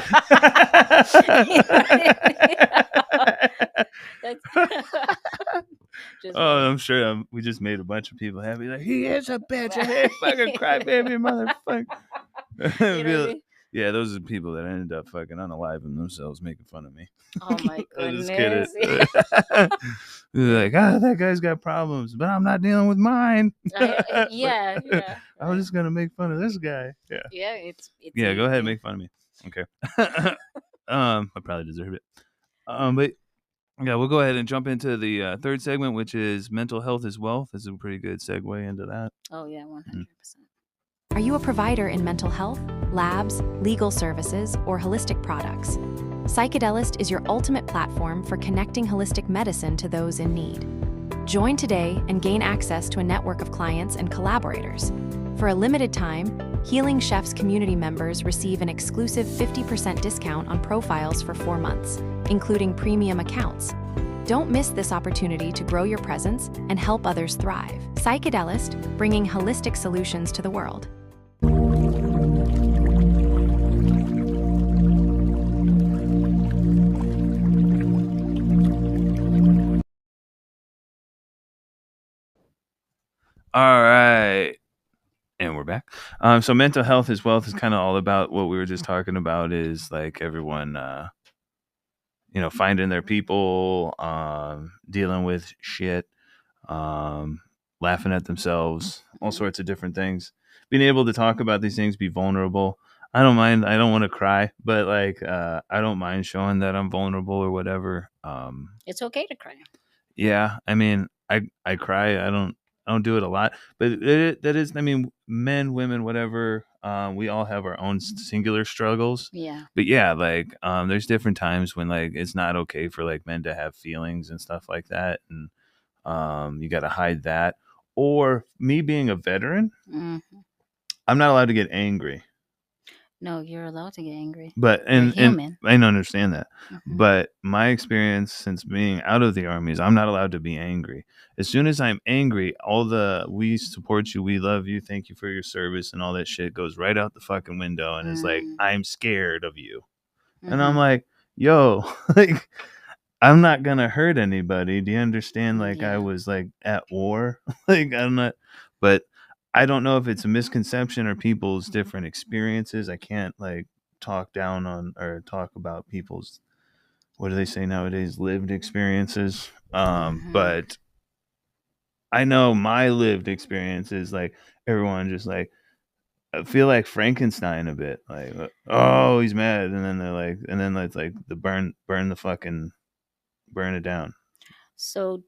you know what I mean? That's just Oh, by I'm sure we just made a bunch of people happy. Like, he is a bitch. Hey, fucking crybaby motherfucker. you know what I mean. Yeah, those are the people that ended up fucking unaliving themselves, making fun of me. Oh my I just kidding. goodness. They're like, that guy's got problems, but I'm not dealing with mine. Like, Yeah, yeah, I was right. just gonna make fun of this guy. Yeah, Yeah, it's yeah. Go ahead, yeah. make fun of me. Okay. I probably deserve it. But yeah, we'll go ahead and jump into the third segment, which is mental health is wealth. This is a pretty good segue into that. Oh yeah, Mm. 100%. Are you a provider in mental health, labs, legal services, or holistic products? Psychedelic is your ultimate platform for connecting holistic medicine to those in need. Join today and gain access to a network of clients and collaborators. For a limited time, Healing Chef's community members receive an exclusive 50% discount on profiles for 4 months, including premium accounts. Don't miss this opportunity to grow your presence and help others thrive. Psychedelic, bringing holistic solutions to the world. All right. And we're back. So mental health is wealth is kind of all about what we were just talking about, is like everyone, finding their people, dealing with shit, laughing at themselves, all sorts of different things. Being able to talk about these things, be vulnerable. I don't mind. I don't want to cry, but like, I don't mind showing that I'm vulnerable or whatever. It's okay to cry. Yeah, I mean, I cry. I don't do it a lot, but that is, I mean, men, women, whatever. We all have our own singular struggles. Yeah. But yeah, like, there's different times when like it's not okay for like men to have feelings and stuff like that, and you got to hide that. Or me being a veteran, Hmm. I'm not allowed to get angry. No, you're allowed to get angry. But You're and human. I don't understand that. Hmm. But my experience since being out of the army is I'm not allowed to be angry. As soon as I'm angry, all the "we support you, we love you, thank you for your service" and all that shit goes right out the fucking window, and it's like, I'm scared of you. And I'm Hmm. like, yo, like, I'm not gonna hurt anybody. Do you understand? Like, I Yeah. was like at war. Like, I'm not, but I don't know if it's a misconception or people's different experiences. I can't like talk down on or talk about people's, what do they say nowadays, lived experiences. Hmm. But I know my lived experience is like everyone just like, I feel like Frankenstein a bit. Like, oh, he's mad, and then they're like, and then it's like the burn the fucking, burn it down. So,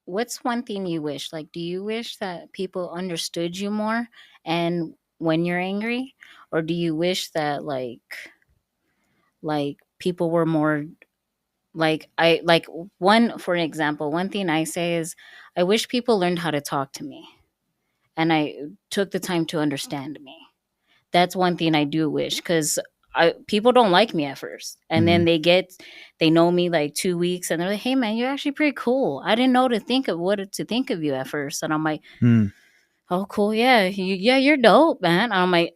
what's one thing you wish? Like, do you wish that people understood you more and when you're angry? Or do you wish that like people were more for example, one thing I say is I wish people learned how to talk to me and I took the time to understand me. That's one thing I do wish, because people don't like me at first, and then they know me like 2 weeks, and they're like, "Hey, man, you're actually pretty cool. I didn't know what to think of you at first." And I'm like, "Oh, cool, yeah, you're dope, man." And I'm like,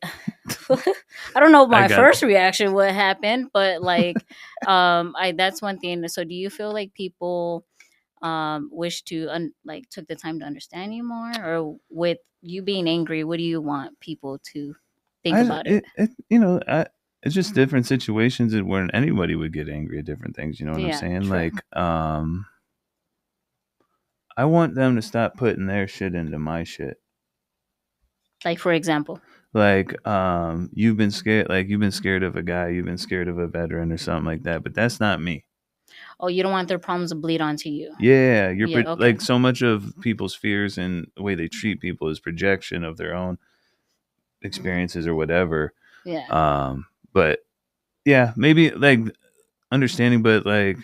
I don't know my first reaction what happened, but like, I that's one thing. So, do you feel like people wish to like took the time to understand you more, or with you being angry, what do you want people to think about it? It's just different situations when anybody would get angry at different things. You know what I'm saying? True. Like, I want them to stop putting their shit into my shit. Like, for example, like, you've been scared of a guy, you've been scared of a veteran or something like that, but that's not me. Oh, you don't want their problems to bleed onto you. Yeah, okay. Like, so much of people's fears and the way they treat people is projection of their own experiences or whatever. Yeah. But yeah, maybe like understanding, but like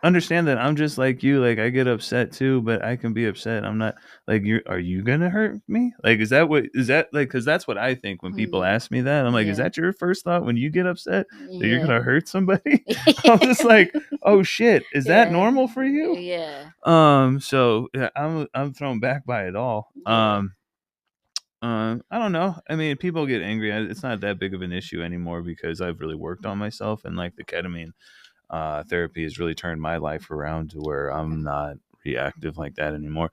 understand that I'm just like you. Like, I get upset too, but I can be upset. I'm not like are you gonna hurt me? Like, is that like, because that's what I think when people ask me that. I'm like, is that your first thought when you get upset, that you're gonna hurt somebody? I'm just like, oh shit, is that normal for you? Yeah. So yeah, I'm thrown back by it all. I don't know. I mean, people get angry. It's not that big of an issue anymore because I've really worked on myself, and like the ketamine therapy has really turned my life around to where I'm not reactive like that anymore.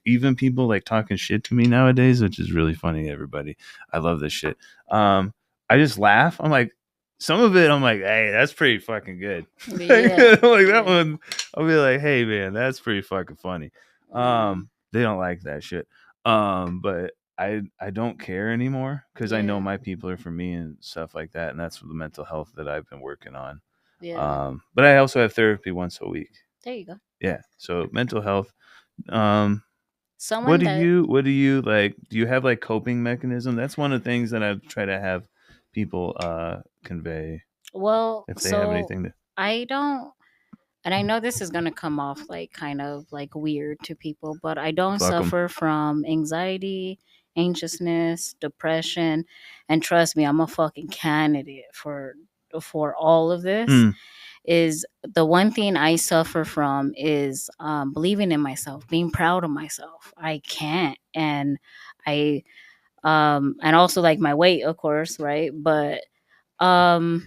Even people like talking shit to me nowadays, which is really funny. Everybody, I love this shit. I just laugh. I'm like, some of it, I'm like, hey, that's pretty fucking good. Yeah. Like that one, I'll be like, hey man, that's pretty fucking funny. They don't like that shit. But I don't care anymore because I know my people are for me and stuff like that, and that's the mental health that I've been working on. Yeah. But I also have therapy once a week. There you go. Yeah. So mental health. What do you like? Do you have like coping mechanism? That's one of the things that I try to have people convey. Well, if they have anything to. I don't, and I know this is gonna come off like kind of like weird to people, but I don't suffer from anxiety, anxiousness, depression, and trust me, I'm a fucking candidate for all of this. Is the one thing I suffer from is believing in myself, being proud of myself. I can't, and I and also like my weight, of course, right? But I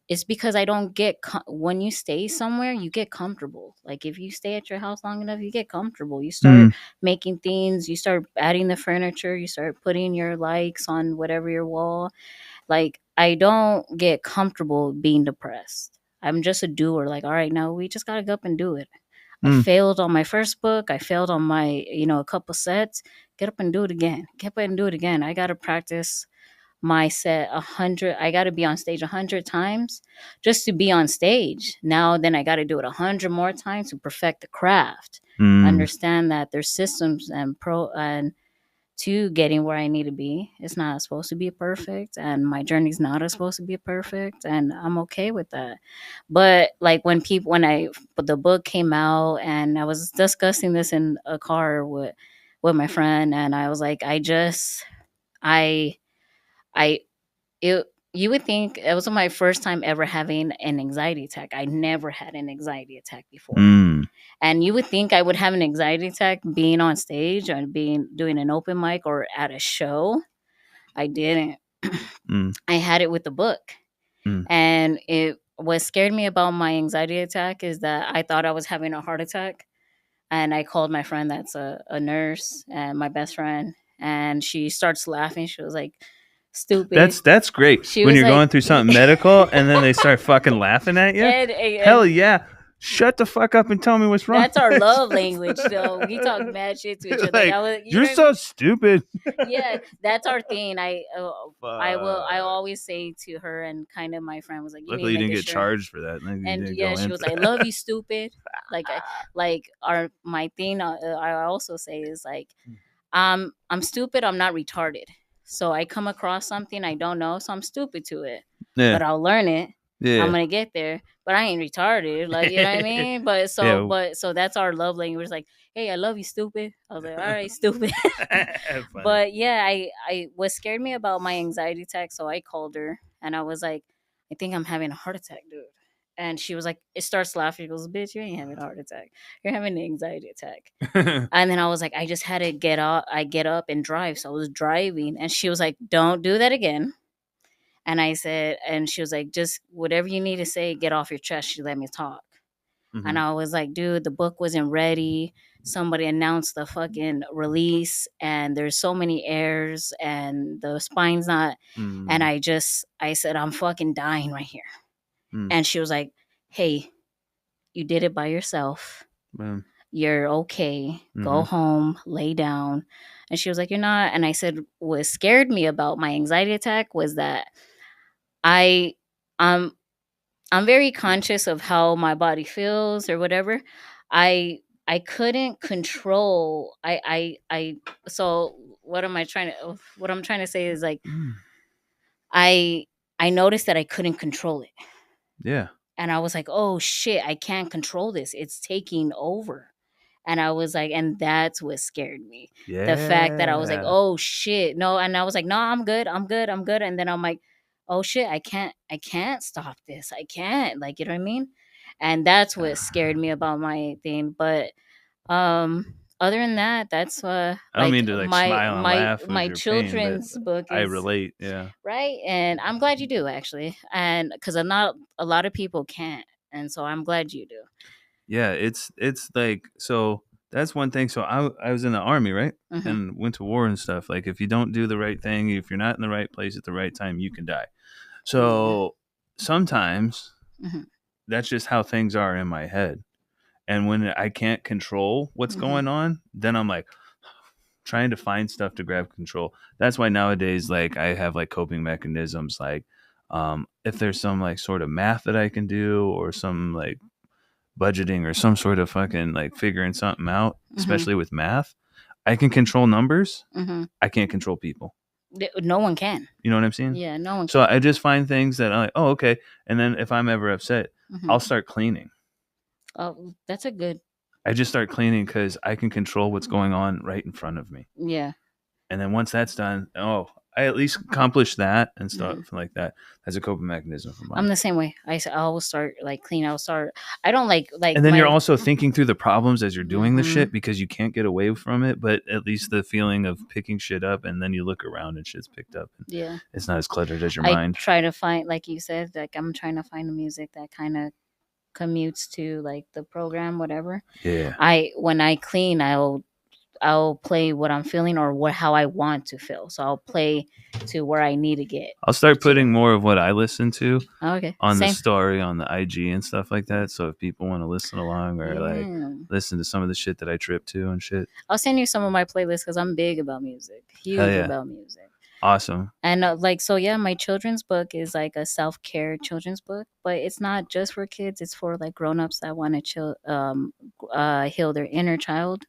it's because I don't get when you stay somewhere, you get comfortable. Like if you stay at your house long enough, you get comfortable. You start making things, you start adding the furniture, you start putting your likes on whatever your wall. Like I don't get comfortable being depressed. I'm just a doer. Like, all right, now we just gotta go up and do it. I failed on my first book. I failed on my, a couple sets. Get up and do it again. Get up and do it again. I gotta practice my set 100. I gotta be on stage 100 times just to be on stage. Now then I gotta do it 100 more times to perfect the craft. Understand that there's systems and to getting where I need to be. It's not supposed to be perfect, and my journey's not supposed to be perfect, and I'm okay with that. But like when the book came out, and I was discussing this in a car with my friend, and I was like, I it you would think it was my first time ever having an anxiety attack. I never had an anxiety attack before. And you would think I would have an anxiety attack being on stage or doing an open mic or at a show. I didn't. I had it with the book. And what scared me about my anxiety attack is that I thought I was having a heart attack. And I called my friend that's a nurse and my best friend. And she starts laughing. She was like, stupid. That's great. When you're going through something medical and then they start fucking laughing at you. Hell yeah. Shut the fuck up and tell me what's wrong. That's our love language, though. We talk mad shit to each other. Like, you're so stupid. Yeah, that's our thing. I always say to her, and kind of my friend was like, "Luckily, you didn't get charged for that." And yeah, she was like, "I love you, stupid." My thing. I also say is like, I'm stupid. I'm not retarded. So I come across something I don't know, so I'm stupid to it. Yeah. But I'll learn it. I'm gonna get there, but I ain't retarded. Like, you know what I mean? But so that's our love language. Like, hey, I love you, stupid. I was like, all right, stupid. But yeah, I what scared me about my anxiety attack. So I called her and I was like, I think I'm having a heart attack, dude. And she was like, it starts laughing. She goes, bitch, you ain't having a heart attack. You're having an anxiety attack. And then I was like, I just had to get up. I get up and drive. So I was driving, and she was like, don't do that again. And I said, and she was like, just whatever you need to say, get off your chest. She let me talk. Mm-hmm. And I was like, dude, the book wasn't ready. Somebody announced the fucking release, and there's so many errors, and the spine's not. And I said, I'm fucking dying right here. And she was like, hey, you did it by yourself. You're okay. Go home, lay down. And she was like, you're not. And I said, what scared me about my anxiety attack was that I'm very conscious of how my body feels or whatever. I couldn't control. So what I'm trying to say is like, I noticed that I couldn't control it. Yeah. And I was like, oh shit, I can't control this. It's taking over. And I was like, and that's what scared me. Yeah. The fact that I was like, oh shit. No. And I was like, no, I'm good. I'm good. I'm good. And then I'm like, oh shit, I can't stop this. I can't. Like, you know what I mean? And that's what scared me about my thing. But other than that, that's I don't mean to like smile and laugh. My children's pain, book is, I relate, yeah. Right? And I'm glad you do, actually. And because not a lot of people can't. And so I'm glad you do. Yeah, it's like, so that's one thing. So I was in the Army, right? Mm-hmm. And went to war and stuff. Like, if you don't do the right thing, if you're not in the right place at the right time, you can die. So sometimes that's just how things are in my head. And when I can't control what's going on, then I'm like trying to find stuff to grab control. That's why nowadays, like, I have like coping mechanisms. Like, if there's some like sort of math that I can do, or some like budgeting, or some sort of fucking like figuring something out, especially with math, I can control numbers. I can't control people. No one can. You know what I'm saying? Yeah, no one can. So I just find things that I'm like, oh, okay. And then if I'm ever upset, I'll start cleaning. Oh, that's a good. I just start cleaning because I can control what's going on right in front of me. Yeah. And then once that's done, I at least accomplished that and stuff like that. As a coping mechanism for mine. I'm the same way. I always start like clean. I don't like. And then you're also thinking through the problems as you're doing the shit, because you can't get away from it. But at least the feeling of picking shit up, and then you look around and shit's picked up. And it's not as cluttered as your mind. I try to find, like you said, like I'm trying to find the music that kind of commutes to like the program, whatever. Yeah. When I clean, I'll play what I'm feeling, or how I want to feel. So I'll play to where I need to get. I'll start putting more of what I listen to on Same. the story on the IG and stuff like that. So if people want to listen along, or like listen to some of the shit that I trip to and shit, I'll send you some of my playlists, because I'm big about music, huge about music. Awesome. And my children's book is like a self-care children's book, but it's not just for kids. It's for like grown-ups that want to heal their inner child.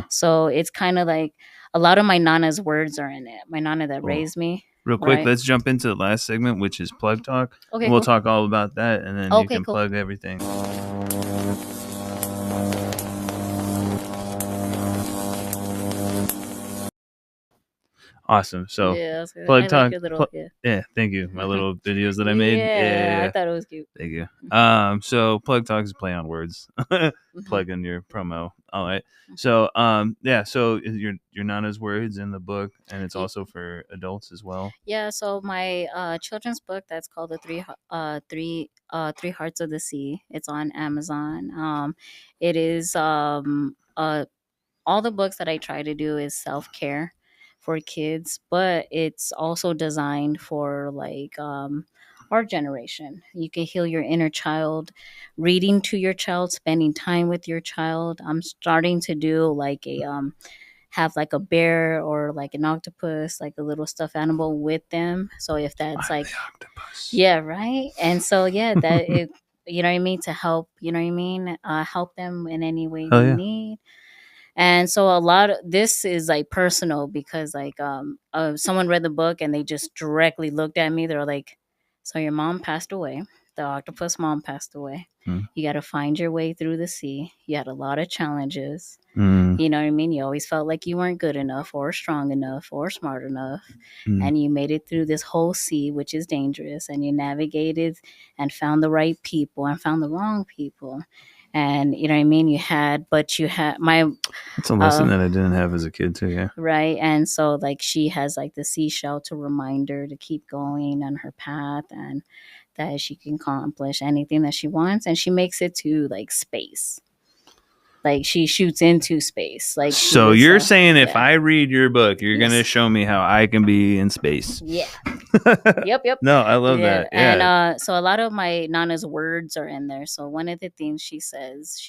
So it's kind of like a lot of my Nana's words are in it. My Nana that raised me. Real quick, let's jump into the last segment, which is plug talk. Okay, we'll talk all about that, and then you can plug everything. Awesome. So plug talk. Yeah, thank you. My little videos that I made. Yeah, I thought it was cute. Thank you. So plug talk is play on words. Plug in your promo. All right. So so your Nana's words in the book, and it's also for adults as well. Yeah. So my children's book, that's called the Three Hearts of the Sea. It's on Amazon. It is all the books that I try to do is self-care for kids, but it's also designed for like our generation. You can heal your inner child, reading to your child, spending time with your child. I'm starting to do like have like a bear or like an octopus, like a little stuffed animal with them. So if that's like the octopus. Yeah, right. And so that it, you know what I mean, to help, you know what I mean, help them in any way they need. And so a lot of this is like personal, because like someone read the book and they just directly looked at me. They're like, so your mom passed away, the octopus mom passed away. You got to find your way through the sea. You had a lot of challenges. You know what I mean? You always felt like you weren't good enough or strong enough or smart enough. And you made it through this whole sea, which is dangerous. And you navigated and found the right people and found the wrong people. And you know what I mean? It's a lesson that I didn't have as a kid too, yeah. Right. And so like she has like the seashell to remind her to keep going on her path and that she can accomplish anything that she wants. And she makes it to like space. Like she shoots into space. Like so you're saying if I read your book, you're gonna show me how I can be in space. Yeah. Yep. No, I love that. Yeah. And so a lot of my Nana's words are in there. So one of the things she says,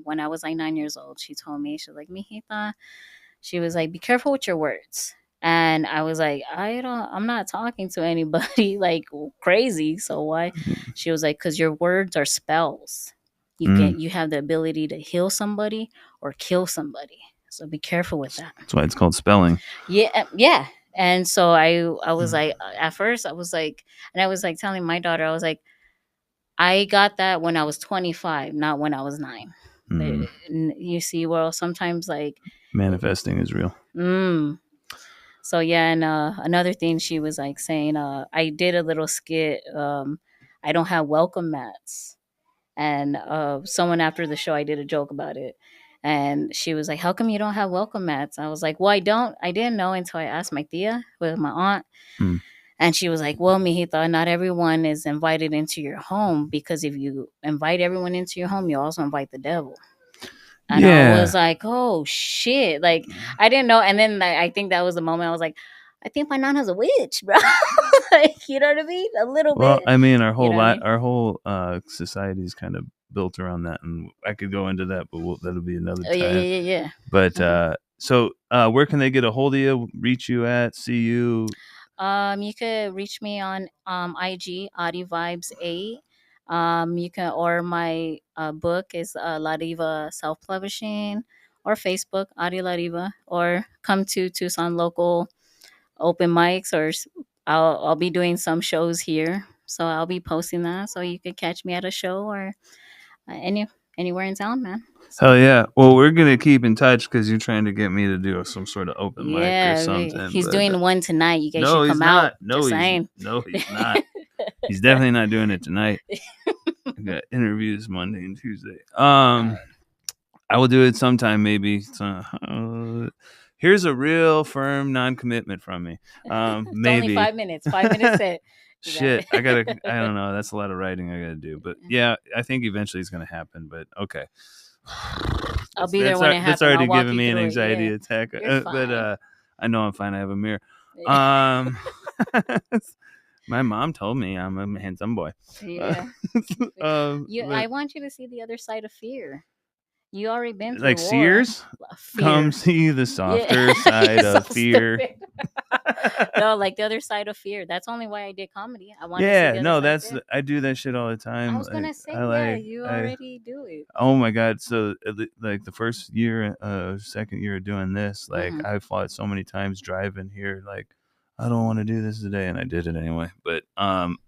when I was like 9 years old, she told me, she was like, Mijita, she was like, be careful with your words. And I was like, I'm not talking to anybody like crazy. So why? She was like, because your words are spells. You have the ability to heal somebody or kill somebody. So be careful with that. That's why it's called spelling. Yeah. And so I was like, at first I was like, and I was like telling my daughter, I was like, I got that when I was 25, not when I was 9. You see, well, sometimes like manifesting is real. So yeah, and another thing she was like saying, I did a little skit. I don't have welcome mats. And someone after the show, I did a joke about it. And she was like, how come you don't have welcome mats? I was like, well, I didn't know until I asked my tia, with my aunt. And she was like, well, mijita, not everyone is invited into your home, because if you invite everyone into your home, you also invite the devil. And I was like, oh, shit. Like, I didn't know. And then I think that was the moment I was like, I think my nana's a witch, bro. Like, you know what I mean? A little bit. Well, I mean, our whole society is kind of built around that, and I could go into that, but that'll be another time. Yeah. But so, where can they get a hold of you, reach you at, see you? You could reach me on IG, AudiVibes8. You can, or my book is Larriva Self-Publishing, or Facebook, AudiLarriva, or come to Tucson local open mics, or I'll be doing some shows here, so I'll be posting that, so you could catch me at a show or anywhere in town, man. Hell yeah. Well, we're gonna keep in touch because you're trying to get me to do some sort of open mic or something. He's doing one tonight. You guys should come out. No, he's not. He's definitely not doing it tonight. I got interviews Monday and Tuesday. I will do it sometime, maybe. So, here's a real firm non-commitment from me. Maybe only 5 minutes. 5 minutes in. Shit, I don't know. That's a lot of writing I gotta do. But yeah, I think eventually it's gonna happen. But okay. I'll be there when it happens. That's already giving me an anxiety attack. But I know I'm fine. I have a mirror. My mom told me I'm a handsome boy. Yeah. I want you to see the other side of fear. You already been through like war. Sears? Come see the softer side of fear. No, like the other side of fear. That's only why I did comedy. I want to see the other side. I do that shit all the time. I was gonna say, you already do it. Oh my god! So like the first year, second year of doing this, like I fought so many times driving here. Like I don't want to do this today, and I did it anyway. But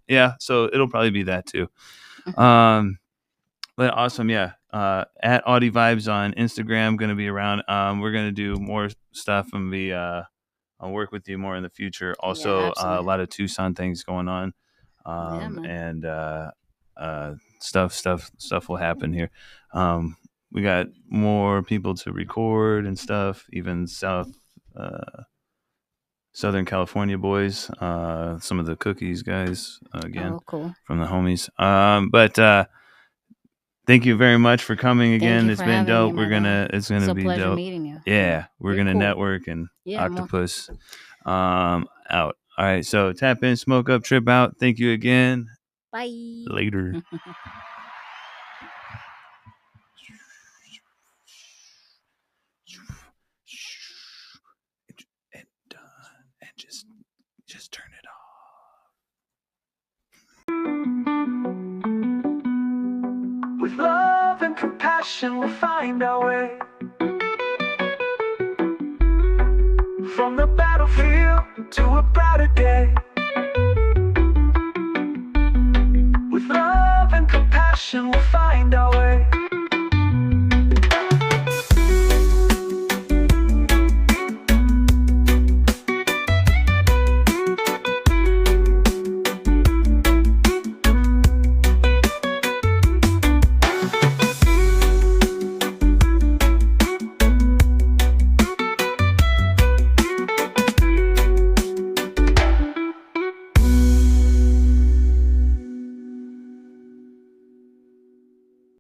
yeah. So it'll probably be that too. But awesome, yeah. At Audi Vibes on Instagram, going to be around. We're going to do more stuff and I'll work with you more in the future. Also, a lot of Tucson things going on, and stuff will happen here. We got more people to record and stuff. Even Southern California boys, some of the Cookies guys again, cool. From the homies. But. Thank you very much for coming again. It's been dope. It's gonna be dope. Meeting you. Yeah, we're gonna network and octopus out. All right, so tap in, smoke up, trip out. Thank you again. Bye. Later. And just turn it off. With love and compassion, we'll find our way. From the battlefield to a brighter day.